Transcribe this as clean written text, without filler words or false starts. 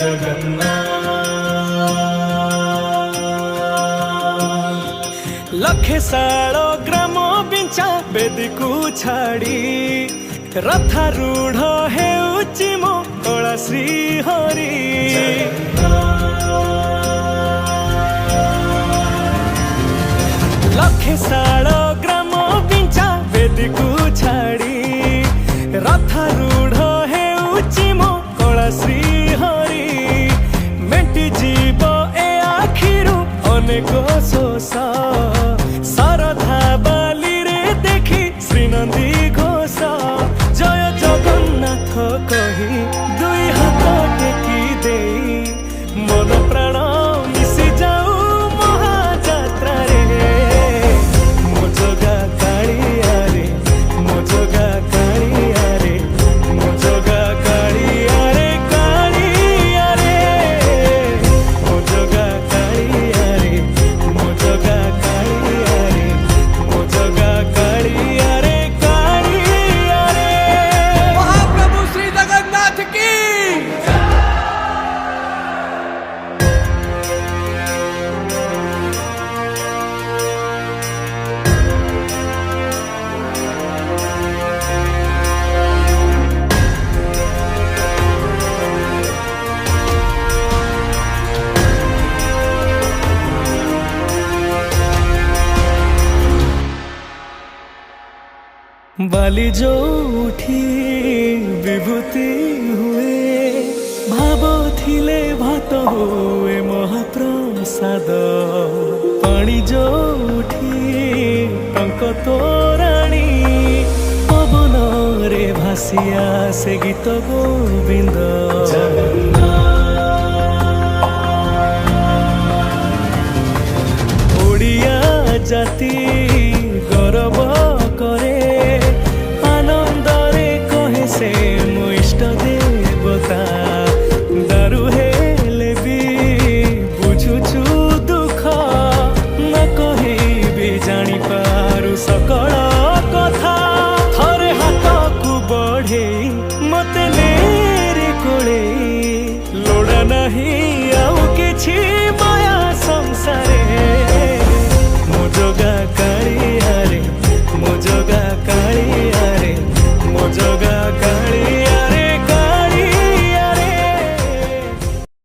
जगन्नाथ लखे साल ग्राम बिंचा बेदी को छाड़ी रथारूढ़ हेउची मो कला श्री हरि लखे साल ग्राम बिंचा बेदी को छाड़ी रथारूढ़ हेउची मो कला श्री हरि मेटी जीव ए आखिरु अनेक शोष सरधा बाली रे देखी श्रीनंदी घोष जय जगन्नाथ कही दुई हाथ टेकी दे मन प्राण मिशि जाऊ महाजात्रा रे मो जगा कालिया रे मो जगा कालिया रे मो जगा कालिया रे कालिया रे मो जगा कालिया रे मो जगा कालिया रे मो जगा कालिया रे कालिया रे महाप्रभु श्री जगन्नाथ की बाली जो उठी विभूति हुए भाव थिले भात हुए महाप्रसाद पानी जो उठी टंक तोराणी पवन रे भासिया से गीत गोविंद ओडिया जाति गौरव करे आनंदरे कहे से मो इष्ट देवता दारु हेले भी बुझुछु दुख न कही भी जानी पारु सकल कथा थरे हाथ को बढ़े मते नेरे कोले लोड़ा नहीं आउ किछि माया संसारे मो जगा कालिया रे मो जगा कालिया रे मो जगा